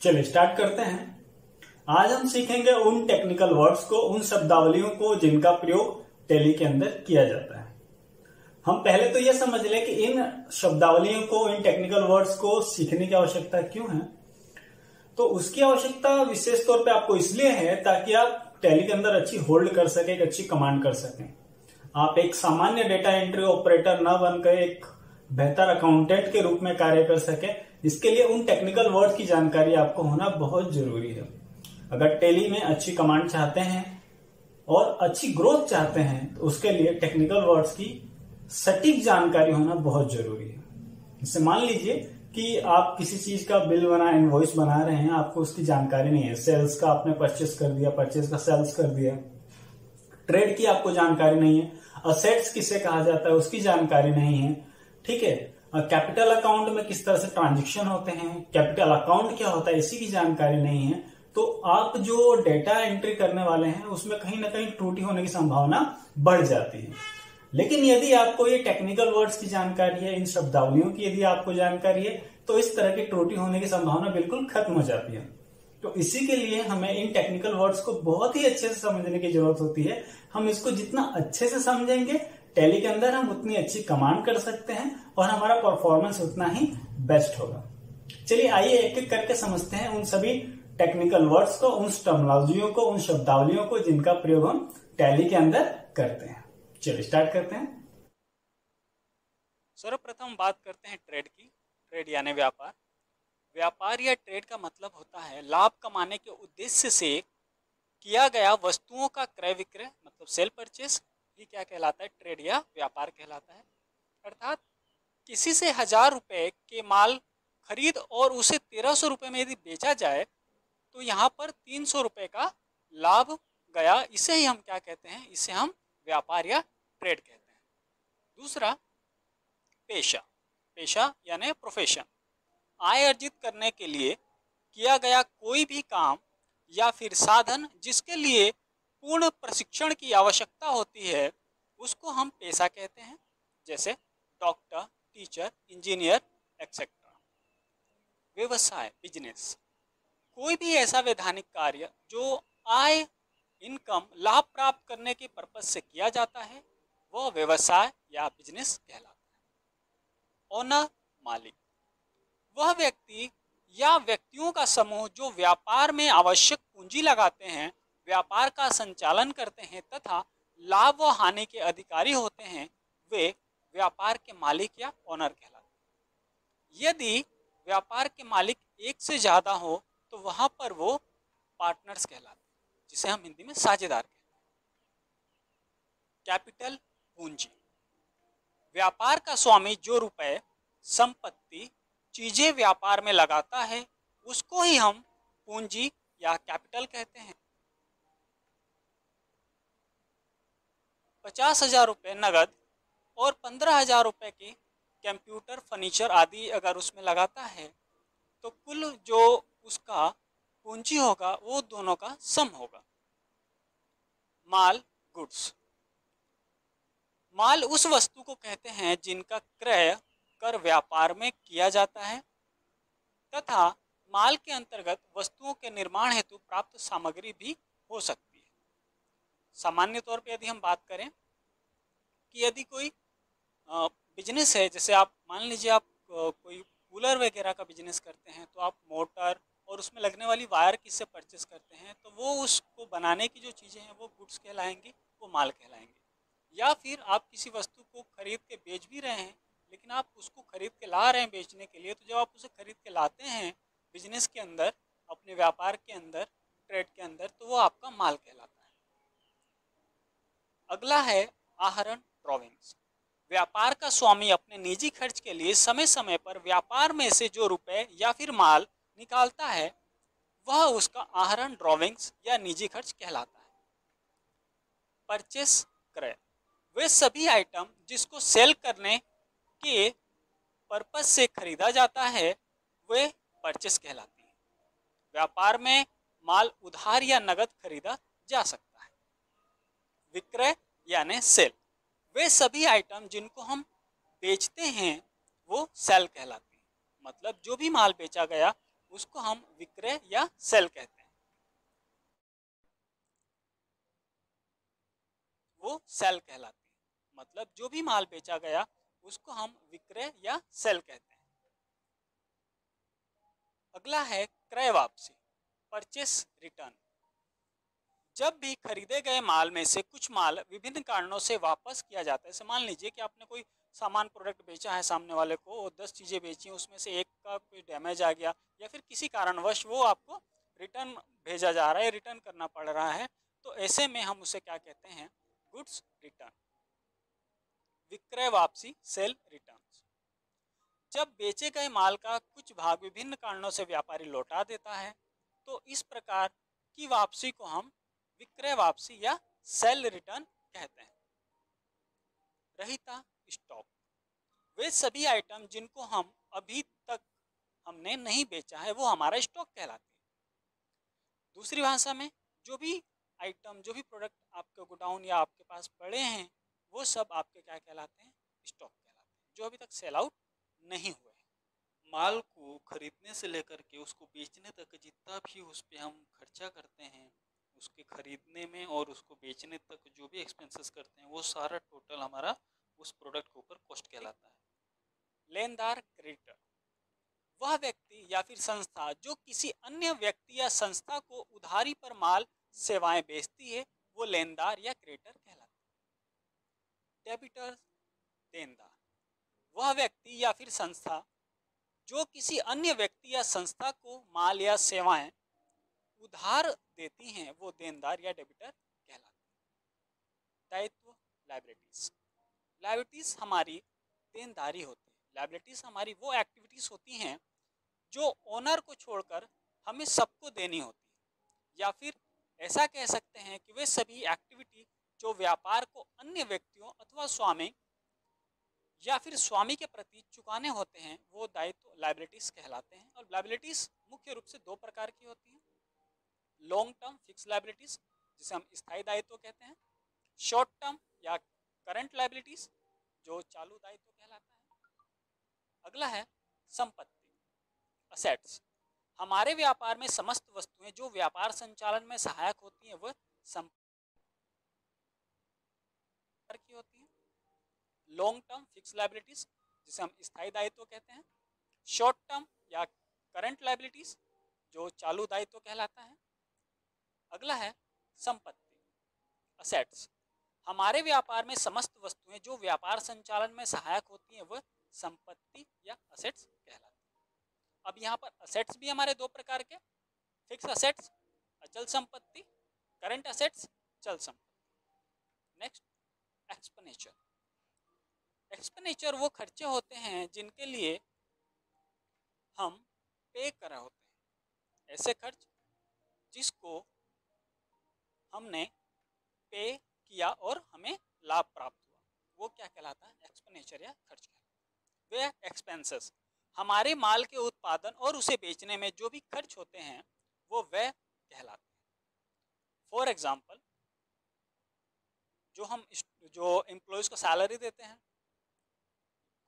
चलिए स्टार्ट करते हैं। आज हम सीखेंगे उन टेक्निकल वर्ड्स को, उन शब्दावलियों को जिनका प्रयोग टैली के अंदर किया जाता है। हम पहले तो यह समझ लें कि इन शब्दावलियों को, इन टेक्निकल वर्ड्स को सीखने की आवश्यकता क्यों है। तो उसकी आवश्यकता विशेष तौर पे आपको इसलिए है ताकि आप टैली के अंदर अच्छी होल्ड कर सके, एक अच्छी कमांड कर सकें। आप एक सामान्य डेटा एंट्री ऑपरेटर न बनकर एक बेहतर अकाउंटेंट के रूप में कार्य कर सके। इसके लिए उन टेक्निकल वर्ड्स की जानकारी आपको होना बहुत जरूरी है। अगर टैली में अच्छी कमांड चाहते हैं और अच्छी ग्रोथ चाहते हैं तो उसके लिए टेक्निकल वर्ड्स की सटीक जानकारी होना बहुत जरूरी है। जैसे मान लीजिए कि आप किसी चीज का बिल इनवॉइस बना रहे हैं, आपको उसकी जानकारी नहीं है। सेल्स का आपने परचेस कर दिया, परचेस का सेल्स कर दिया। ट्रेड की आपको जानकारी नहीं है। असेट्स किसे कहा जाता है उसकी जानकारी नहीं है। ठीक है, कैपिटल अकाउंट में किस तरह से ट्रांजेक्शन होते हैं, कैपिटल अकाउंट क्या होता है, इसी की जानकारी नहीं है। तो आप जो डेटा एंट्री करने वाले हैं उसमें कहीं ना कहीं त्रुटि होने की संभावना बढ़ जाती है। लेकिन यदि आपको ये टेक्निकल वर्ड्स की जानकारी है, इन शब्दावलियों की यदि आपको जानकारी है, तो इस तरह की त्रुटि होने की संभावना बिल्कुल खत्म हो जाती है। तो इसी के लिए हमें इन टेक्निकल वर्ड्स को बहुत ही अच्छे से समझने की जरूरत होती है। हम इसको जितना अच्छे से समझेंगे टैली के अंदर हम उतनी अच्छी कमांड कर सकते हैं और हमारा परफॉर्मेंस उतना ही बेस्ट होगा। चलिए आइए एक एक करके समझते हैं उन सभी टेक्निकल वर्ड्स को, उन टर्मिनोलॉजियों को, उन शब्दावलियों को जिनका प्रयोग हम टैली के अंदर करते हैं। चलिए स्टार्ट करते हैं। सर्वप्रथम बात करते हैं ट्रेड की। ट्रेड यानी व्यापार। व्यापार या ट्रेड का मतलब होता है लाभ कमाने के उद्देश्य से किया गया वस्तुओं का क्रय विक्रय, मतलब सेल परचेस ही क्या कहलाता है, ट्रेड या व्यापार कहलाता है। अर्थात किसी से 1000 रुपए के माल खरीद और उसे 1300 रुपए में यदि बेचा जाए तो यहाँ पर 300 रुपए का लाभ गया। इसे ही हम क्या कहते हैं, इसे हम व्यापार या ट्रेड कहते हैं। दूसरा पेशा। पेशा यानी प्रोफेशन। आय अर्जित करने के लिए किया गया कोई भी काम या फिर साधन जिसके लिए पूर्ण प्रशिक्षण की आवश्यकता होती है उसको हम पेशा कहते हैं, जैसे डॉक्टर, टीचर, इंजीनियर एक्सेट्रा। व्यवसाय, बिजनेस। कोई भी ऐसा वैधानिक कार्य जो आय, इनकम, लाभ प्राप्त करने के पर्पज से किया जाता है वह व्यवसाय या बिजनेस कहलाता है। ओनर, मालिक। वह व्यक्ति या व्यक्तियों का समूह जो व्यापार में आवश्यक पूंजी लगाते हैं, व्यापार का संचालन करते हैं तथा लाभ व हानि के अधिकारी होते हैं, वे व्यापार के मालिक या ओनर कहलाते हैं। यदि व्यापार के मालिक एक से ज्यादा हो तो वहां पर वो पार्टनर्स कहलाते हैं, जिसे हम हिंदी में साझेदार कहते हैं। कैपिटल, पूंजी। व्यापार का स्वामी जो रुपए, संपत्ति, चीजें व्यापार में लगाता है उसको ही हम पूंजी या कैपिटल कहते हैं। 50,000 रुपये नगद और 15,000 रुपये के कंप्यूटर, फर्नीचर आदि अगर उसमें लगाता है तो कुल जो उसका पूंजी होगा वो दोनों का सम होगा। माल, गुड्स। माल उस वस्तु को कहते हैं जिनका क्रय कर व्यापार में किया जाता है तथा माल के अंतर्गत वस्तुओं के निर्माण हेतु प्राप्त सामग्री भी हो सकती है। सामान्य तौर पे यदि हम बात करें कि यदि कोई बिजनेस है, जैसे आप मान लीजिए आप कोई कूलर वगैरह का बिजनेस करते हैं तो आप मोटर और उसमें लगने वाली वायर किससे परचेस करते हैं, तो वो उसको बनाने की जो चीज़ें हैं वो गुड्स कहलाएंगी, वो माल कहलाएंगे। या फिर आप किसी वस्तु को खरीद के बेच भी रहे हैं लेकिन आप उसको खरीद के ला रहे हैं बेचने के लिए, तो जब आप उसे खरीद के लाते हैं बिजनेस के अंदर, अपने व्यापार के अंदर, ट्रेड के अंदर, तो वो आपका माल कहलाता है। अगला है आहरण, ड्रॉविंग्स। व्यापार का स्वामी अपने निजी खर्च के लिए समय समय पर व्यापार में से जो रुपए या फिर माल निकालता है वह उसका आहरण, ड्रॉविंग्स या निजी खर्च कहलाता है। परचेस, क्रय। वे सभी आइटम जिसको सेल करने के पर्पस से खरीदा जाता है वे परचेस कहलाती है। व्यापार में माल उधार या नगद खरीदा जा सकता है। विक्रय यानी सेल। वे सभी आइटम जिनको हम बेचते हैं वो सेल कहलाते हैं। मतलब जो भी माल बेचा गया उसको हम विक्रय या सेल कहते हैं। वो सेल कहलाती है। मतलब जो भी माल बेचा गया उसको हम विक्रय या सेल कहते हैं। अगला है क्रय वापसी, परचेस रिटर्न। जब भी खरीदे गए माल में से कुछ माल विभिन्न कारणों से वापस किया जाता है। जैसे मान लीजिए कि आपने कोई सामान प्रोडक्ट बेचा है सामने वाले को, और 10 चीज़ें बेची हैं, उसमें से एक का कोई डैमेज आ गया या फिर किसी कारणवश वो आपको रिटर्न भेजा जा रहा है, रिटर्न करना पड़ रहा है, तो ऐसे में हम उसे क्या कहते हैं? गुड्स रिटर्न, विक्रय वापसी, सेल रिटर्न। जब बेचे गए माल का कुछ भाग विभिन्न कारणों से व्यापारी लौटा देता है तो इस प्रकार की वापसी को हम विक्रय वापसी या सेल रिटर्न कहते हैं। रहिता स्टॉक, वे सभी आइटम जिनको हम अभी तक हमने नहीं बेचा है वो हमारा स्टॉक कहलाते हैं। दूसरी भाषा में जो भी आइटम, जो भी प्रोडक्ट आपके गोडाउन या आपके पास पड़े हैं वो सब आपके क्या कहलाते हैं? स्टॉक कहलाते हैं, जो अभी तक सेल आउट नहीं हुए। माल को खरीदने से लेकर के उसको बेचने तक जितना भी उस पर हम खर्चा करते हैं, उसके खरीदने में और उसको बेचने तक जो भी एक्सपेंसेस करते हैं वो सारा टोटल हमारा उस प्रोडक्ट के ऊपर कॉस्ट कहलाता है। लेनदार क्रेडिटर, वह व्यक्ति या फिर संस्था जो किसी अन्य व्यक्ति या संस्था को उधारी पर माल सेवाएं बेचती है वो लेनदार या क्रेडिटर कहलाता है। डेबिटर, देनदार, वह व्यक्ति या फिर संस्था जो किसी अन्य व्यक्ति या संस्था को माल या सेवाएं उधार देती हैं वो देनदार या डेबिटर कहलाते हैं। दायित्व, लायबिलिटीज, लायबिलिटीज हमारी देनदारी होती है। लायबिलिटीज हमारी वो एक्टिविटीज होती हैं जो ओनर को छोड़कर हमें सबको देनी होती है, या फिर ऐसा कह सकते हैं कि वे सभी एक्टिविटी जो व्यापार को अन्य व्यक्तियों अथवा स्वामी या फिर स्वामी के प्रति चुकाने होते हैं वो दायित्व लायबिलिटीज कहलाते हैं। और लायबिलिटीज मुख्य रूप से दो प्रकार की होती हैं। लॉन्ग टर्म फिक्स लायबिलिटीज जिसे हम स्थायी दायित्व कहते हैं, शॉर्ट टर्म या करंट लायबिलिटीज जो चालू दायित्व कहलाता है। अगला है संपत्ति, असेट्स। हमारे व्यापार में समस्त वस्तुएं जो व्यापार संचालन में सहायक होती हैं वह संपत्ति की होती हैं। लॉन्ग टर्म फिक्स लायबिलिटीज जिसे हम स्थायी दायित्व कहते हैं, शॉर्ट टर्म या करंट लायबिलिटीज जो चालू दायित्व कहलाता है। अगला है संपत्ति, असेट्स। हमारे व्यापार में समस्त वस्तुएं जो व्यापार संचालन में सहायक होती हैं वह संपत्ति या असेट्स कहलाती हैं। अब यहाँ पर असेट्स भी हमारे दो प्रकार के, फिक्स असेट्स अचल संपत्ति, करंट असेट्स चल संपत्ति। Next, expenditure. एक्सपेंडिचर वो खर्चे होते हैं जिनके लिए हम पे कर रहे होते हैं। ऐसे खर्च जिसको हमने पे किया और हमें लाभ प्राप्त हुआ वो क्या कहलाता है? एक्सपेंडिचर या खर्च कहलाता है। वे एक्सपेंसेस हमारे माल के उत्पादन और उसे बेचने में जो भी खर्च होते हैं वो व्यय कहलाते हैं। फॉर एग्जाम्पल, जो एम्प्लॉयज को सैलरी देते हैं,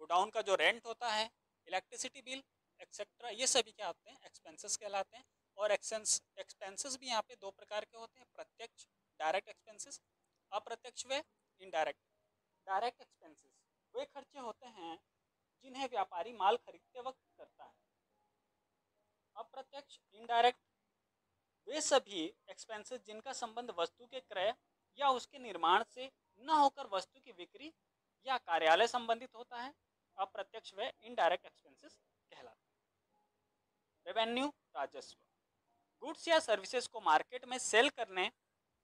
गोडाउन का जो रेंट होता है, इलेक्ट्रिसिटी बिल एक्सेट्रा, ये सभी क्या होते हैं? एक्सपेंसेस कहलाते हैं। और एक्सपेंसेस भी यहाँ पे दो प्रकार के होते हैं, प्रत्यक्ष डायरेक्ट एक्सपेंसेस, अप्रत्यक्ष व इनडायरेक्ट। डायरेक्ट एक्सपेंसेस वे खर्चे होते हैं जिन्हें व्यापारी माल खरीदते वक्त करता है। अप्रत्यक्ष इनडायरेक्ट वे सभी एक्सपेंसेस जिनका संबंध वस्तु के क्रय या उसके निर्माण से न होकर वस्तु की बिक्री या कार्यालय संबंधित होता है। अप्रत्यक्ष व इनडायरेक्ट एक्सपेंसेस कहलाते हैं। रेवेन्यू, राजस्व। गुड्स या सर्विसेज को मार्केट में सेल करने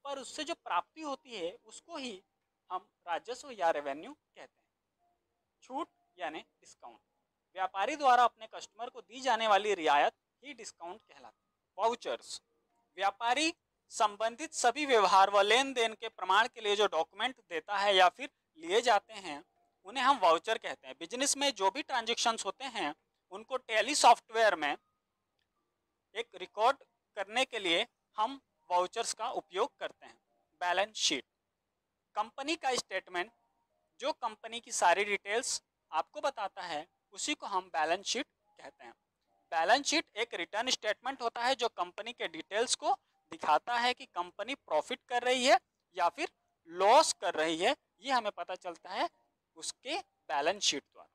पर उससे जो प्राप्ति होती है उसको ही हम राजस्व या रेवेन्यू कहते हैं। छूट यानी डिस्काउंट, व्यापारी द्वारा अपने कस्टमर को दी जाने वाली रियायत ही डिस्काउंट कहलाती है। वाउचर्स, व्यापारी संबंधित सभी व्यवहार व लेन देन के प्रमाण के लिए जो डॉक्यूमेंट देता है या फिर लिए जाते हैं उन्हें हम वाउचर कहते हैं। बिजनेस में जो भी ट्रांजेक्शन्स होते हैं उनको टैली सॉफ्टवेयर में एक रिकॉर्ड करने के लिए हम वाउचर्स का उपयोग करते हैं। बैलेंस शीट, कंपनी का स्टेटमेंट जो कंपनी की सारी डिटेल्स आपको बताता है उसी को हम बैलेंस शीट कहते हैं। बैलेंस शीट एक रिटर्न स्टेटमेंट होता है जो कंपनी के डिटेल्स को दिखाता है कि कंपनी प्रॉफिट कर रही है या फिर लॉस कर रही है, ये हमें पता चलता है उसके बैलेंस शीट द्वारा।